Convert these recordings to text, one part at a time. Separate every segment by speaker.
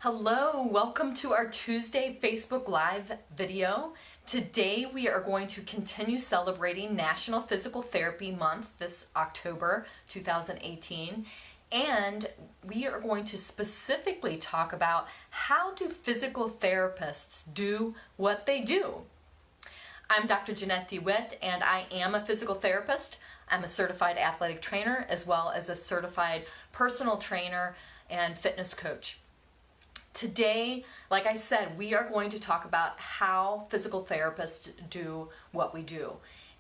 Speaker 1: Hello, welcome to our Tuesday Facebook Live video. Today we are going to continue celebrating National Physical Therapy Month this October 2018, and we are going to specifically talk about how do physical therapists do what they do. I'm Dr. Jeanette DeWitt, and I am a physical therapist. I'm a certified athletic trainer as well as a certified personal trainer and fitness coach. Today, like I said, we are going to talk about how physical therapists do what we do.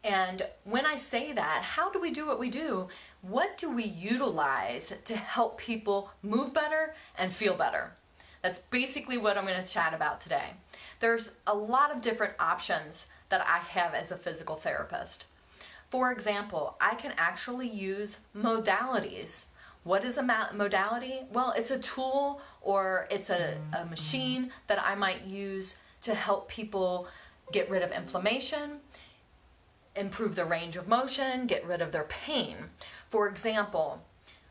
Speaker 1: And when I say that, how do we do what we do? What do we utilize to help people move better and feel better? That's basically what I'm going to chat about today. There's a lot of different options that I have as a physical therapist. For example, I can actually use modalities. What is a modality? Well, it's a tool or it's a machine that I might use to help people get rid of inflammation, improve their range of motion, get rid of their pain. For example,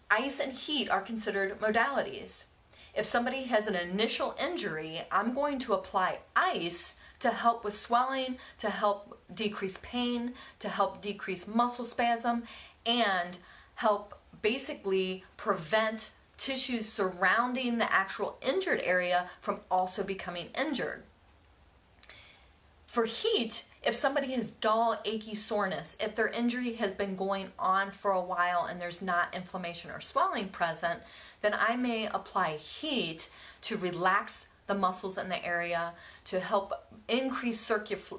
Speaker 1: ice and heat are considered modalities. If somebody has an initial injury, I'm going to apply ice to help with swelling, to help decrease pain, to help decrease muscle spasm, and help basically prevent tissues surrounding the actual injured area from also becoming injured. For heat, if somebody has dull, achy soreness, if their injury has been going on for a while and there's not inflammation or swelling present, then I may apply heat to relax the muscles in the area, to help increase circulation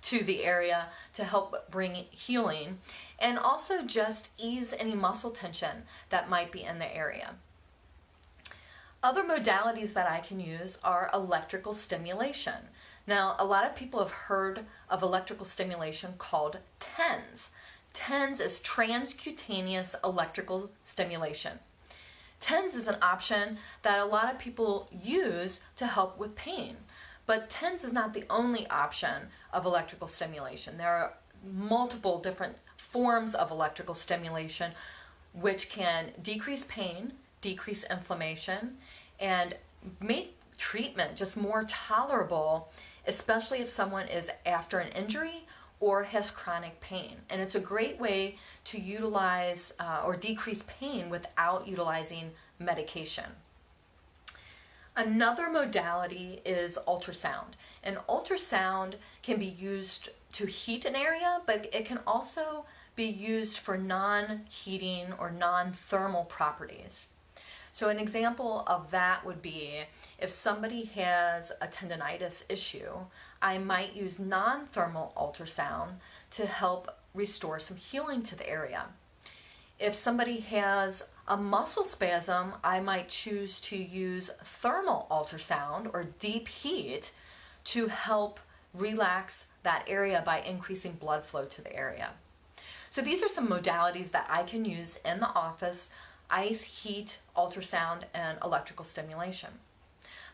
Speaker 1: to the area, to help bring healing, and also just ease any muscle tension that might be in the area. Other modalities that I can use are electrical stimulation. Now, a lot of people have heard of electrical stimulation called TENS. TENS is transcutaneous electrical stimulation. TENS is an option that a lot of people use to help with pain. But TENS is not the only option of electrical stimulation. There are multiple different forms of electrical stimulation which can decrease pain, decrease inflammation, and make treatment just more tolerable, especially if someone is after an injury or has chronic pain. And it's a great way to utilize or decrease pain without utilizing medication. Another modality is ultrasound. And ultrasound can be used to heat an area, but it can also be used for non-heating or non-thermal properties. So an example of that would be if somebody has a tendonitis issue, I might use non-thermal ultrasound to help restore some healing to the area. If somebody has a muscle spasm, I might choose to use thermal ultrasound or deep heat to help relax that area by increasing blood flow to the area. So these are some modalities that I can use in the office: ice, heat, ultrasound, and electrical stimulation.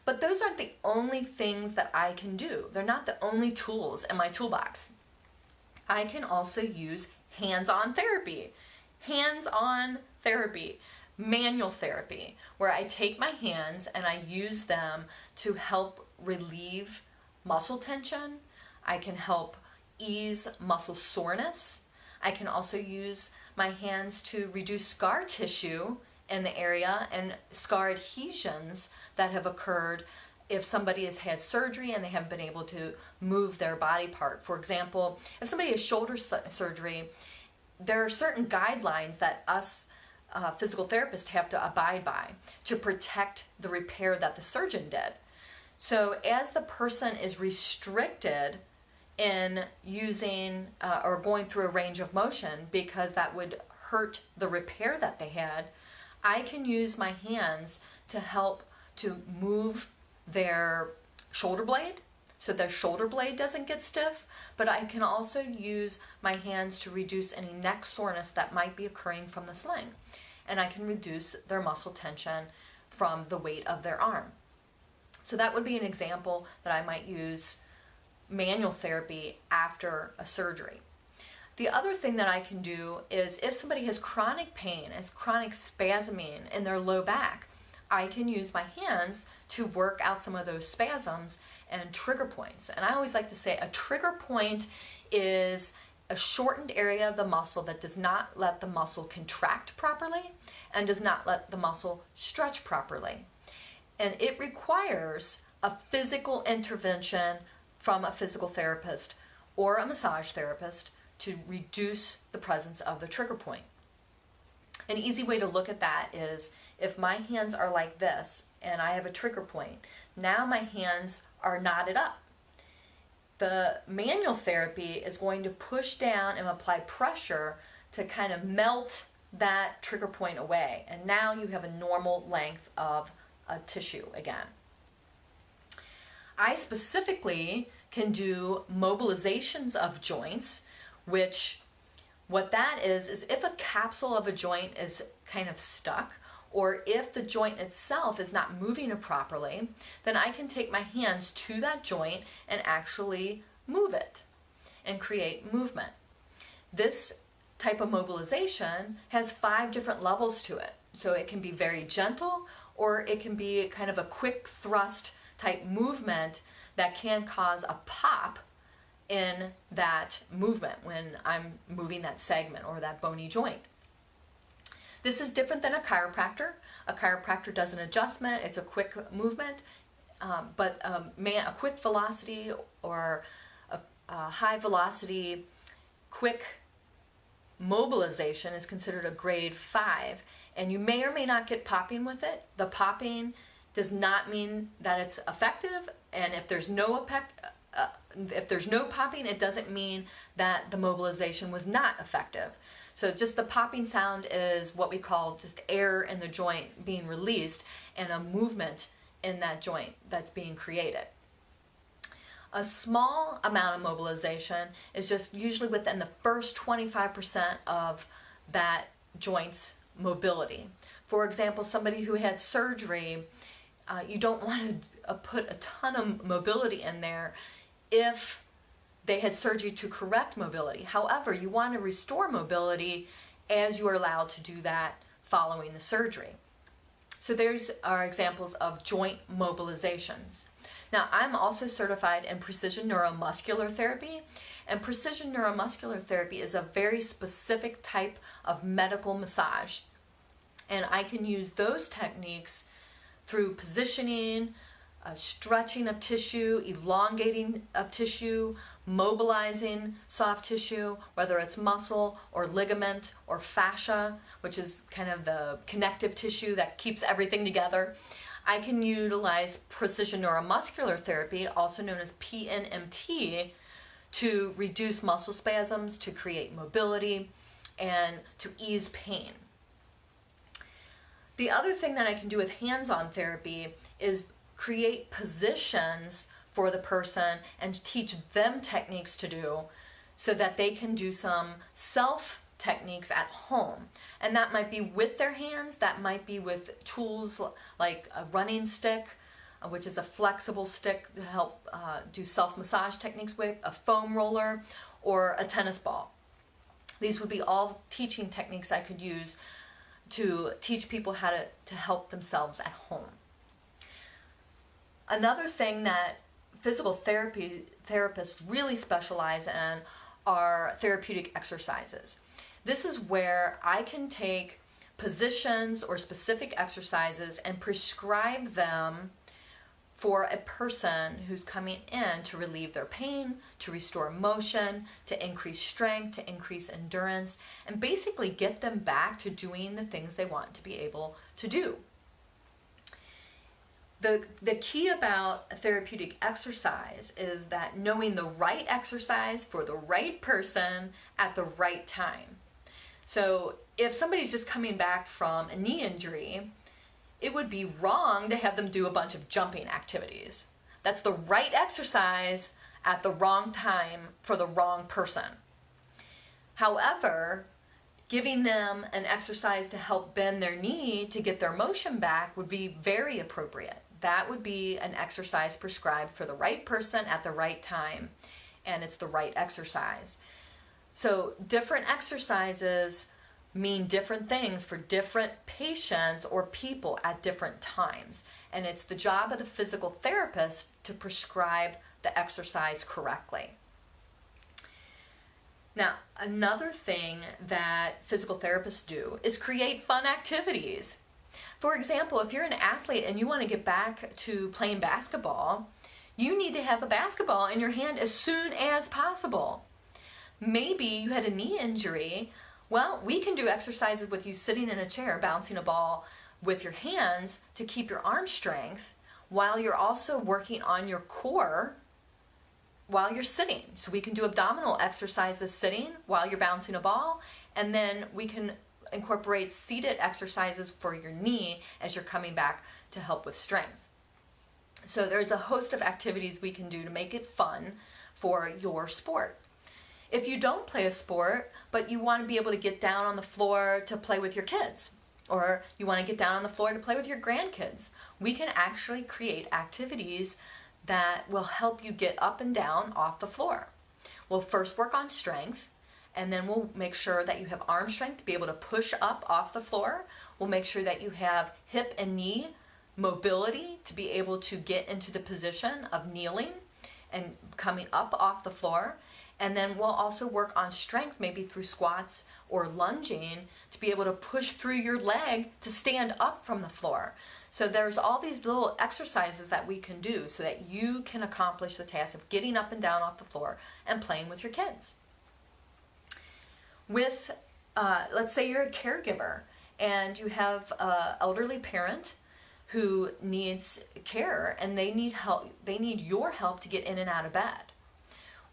Speaker 1: But those aren't the only things that I can do. They're not the only tools in my toolbox. I can also use hands-on therapy. Hands-on therapy, manual therapy, where I take my hands and I use them to help relieve muscle tension. I can help ease muscle soreness. I can also use my hands to reduce scar tissue in the area and scar adhesions that have occurred if somebody has had surgery and they haven't been able to move their body part. For example, if somebody has shoulder surgery, there are certain guidelines that us physical therapists have to abide by to protect the repair that the surgeon did. So as the person is restricted in using or going through a range of motion because that would hurt the repair that they had, I can use my hands to help to move their shoulder blade so their shoulder blade doesn't get stiff, but I can also use my hands to reduce any neck soreness that might be occurring from the sling, and I can reduce their muscle tension from the weight of their arm. So that would be an example that I might use manual therapy after a surgery. The other thing that I can do is if somebody has chronic pain, has chronic spasming in their low back, I can use my hands to work out some of those spasms and trigger points. And I always like to say a trigger point is a shortened area of the muscle that does not let the muscle contract properly and does not let the muscle stretch properly. And it requires a physical intervention from a physical therapist or a massage therapist to reduce the presence of the trigger point. An easy way to look at that is if my hands are like this and I have a trigger point, now my hands are knotted up. The manual therapy is going to push down and apply pressure to kind of melt that trigger point away. And now you have a normal length of a tissue again. I specifically can do mobilizations of joints, which what that is if a capsule of a joint is kind of stuck, or if the joint itself is not moving properly, then I can take my hands to that joint and actually move it and create movement. This type of mobilization has 5 different levels to it. So it can be very gentle, or it can be kind of a quick thrust type movement that can cause a pop in that movement when I'm moving that segment or that bony joint. This is different than a chiropractor. A chiropractor does an adjustment, it's a quick movement, but a quick velocity or a high velocity quick mobilization is considered a grade 5, and you may or may not get popping with it. The popping does not mean that it's effective, and if there's no popping, it doesn't mean that the mobilization was not effective. So just the popping sound is what we call just air in the joint being released and a movement in that joint that's being created. A small amount of mobilization is just usually within the first 25% of that joint's mobility. For example, somebody who had surgery, you don't want to put a ton of mobility in there if they had surgery to correct mobility. However, you want to restore mobility as you are allowed to do that following the surgery. So there's our examples of joint mobilizations. Now, I'm also certified in precision neuromuscular therapy, and precision neuromuscular therapy is a very specific type of medical massage. And I can use those techniques through positioning, stretching of tissue, elongating of tissue, mobilizing soft tissue, whether it's muscle or ligament or fascia, which is kind of the connective tissue that keeps everything together. I can utilize precision neuromuscular therapy, also known as PNMT, to reduce muscle spasms, to create mobility, and to ease pain. The other thing that I can do with hands-on therapy is create positions for the person and teach them techniques to do so that they can do some self techniques at home. And that might be with their hands, that might be with tools like a running stick, which is a flexible stick to help do self-massage techniques with, a foam roller, or a tennis ball. These would be all teaching techniques I could use to teach people how to help themselves at home. Another thing that physical therapists really specialize in are therapeutic exercises. This is where I can take positions or specific exercises and prescribe them for a person who's coming in to relieve their pain, to restore motion, to increase strength, to increase endurance, and basically get them back to doing the things they want to be able to do. The key about therapeutic exercise is that knowing the right exercise for the right person at the right time. So if somebody's just coming back from a knee injury, it would be wrong to have them do a bunch of jumping activities. That's the right exercise at the wrong time for the wrong person. However, giving them an exercise to help bend their knee to get their motion back would be very appropriate. That would be an exercise prescribed for the right person at the right time, and it's the right exercise. So different exercises mean different things for different patients or people at different times. And it's the job of the physical therapist to prescribe the exercise correctly. Now, another thing that physical therapists do is create fun activities. For example, if you're an athlete and you want to get back to playing basketball, you need to have a basketball in your hand as soon as possible. Maybe you had a knee injury. Well, we can do exercises with you sitting in a chair, bouncing a ball with your hands to keep your arm strength while you're also working on your core while you're sitting. So we can do abdominal exercises sitting while you're bouncing a ball, and then we can incorporate seated exercises for your knee as you're coming back to help with strength. So there's a host of activities we can do to make it fun for your sport. If you don't play a sport, but you want to be able to get down on the floor to play with your kids, or you want to get down on the floor to play with your grandkids, we can actually create activities that will help you get up and down off the floor. We'll first work on strength, and then we'll make sure that you have arm strength to be able to push up off the floor. We'll make sure that you have hip and knee mobility to be able to get into the position of kneeling and coming up off the floor. And then we'll also work on strength, maybe through squats or lunging, to be able to push through your leg to stand up from the floor. So there's all these little exercises that we can do so that you can accomplish the task of getting up and down off the floor and playing with your kids. With, let's say you're a caregiver and you have an elderly parent who needs care and they need help. They need your help to get in and out of bed.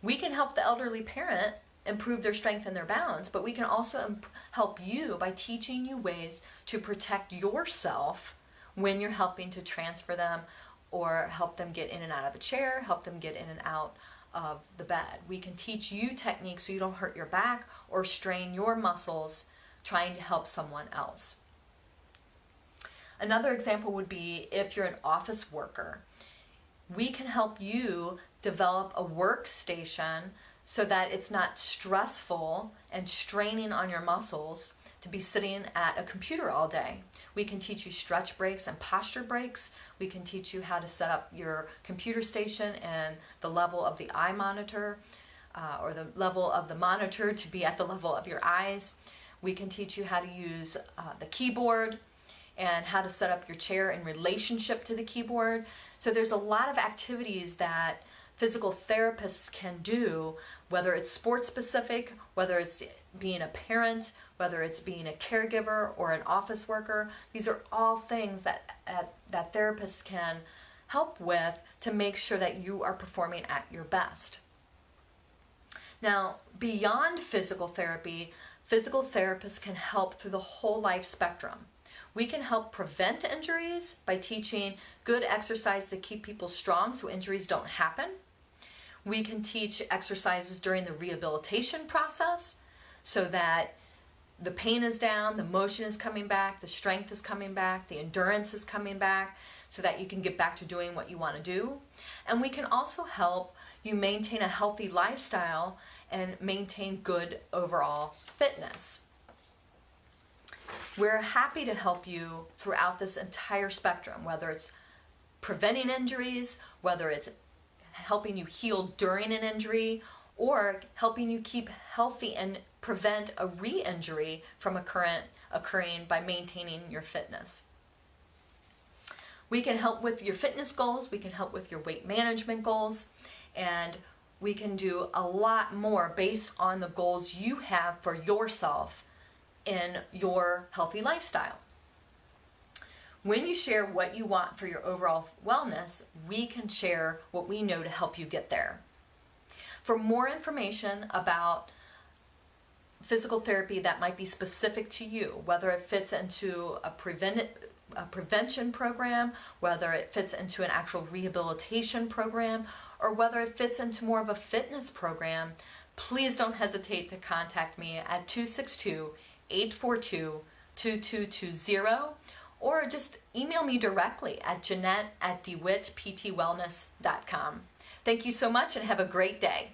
Speaker 1: We can help the elderly parent improve their strength and their balance, but we can also help you by teaching you ways to protect yourself when you're helping to transfer them or help them get in and out of a chair, help them get in and out of the bed. We can teach you techniques so you don't hurt your back or strain your muscles trying to help someone else. Another example would be if you're an office worker. We can help you develop a workstation so that it's not stressful and straining on your muscles to be sitting at a computer all day. We can teach you stretch breaks and posture breaks. We can teach you how to set up your computer station and the level of the eye monitor or the level of the monitor to be at the level of your eyes. We can teach you how to use the keyboard and how to set up your chair in relationship to the keyboard. So there's a lot of activities that physical therapists can do, whether it's sports specific, whether it's being a parent, whether it's being a caregiver or an office worker. These are all things that therapists can help with to make sure that you are performing at your best. Now, beyond physical therapy, physical therapists can help through the whole life spectrum. We can help prevent injuries by teaching good exercise to keep people strong so injuries don't happen. We can teach exercises during the rehabilitation process so that the pain is down, the motion is coming back, the strength is coming back, the endurance is coming back so that you can get back to doing what you want to do. And we can also help you maintain a healthy lifestyle and maintain good overall fitness. We're happy to help you throughout this entire spectrum, whether it's preventing injuries, whether it's helping you heal during an injury, or helping you keep healthy and prevent a re-injury from occurring by maintaining your fitness. We can help with your fitness goals, we can help with your weight management goals, and we can do a lot more based on the goals you have for yourself in your healthy lifestyle. When you share what you want for your overall wellness, we can share what we know to help you get there. For more information about physical therapy that might be specific to you, whether it fits into a prevention program, whether it fits into an actual rehabilitation program, or whether it fits into more of a fitness program, please don't hesitate to contact me at 262-842-2220, or just email me directly at Jeanette@DeWittPTWellness.com. Thank you so much and have a great day.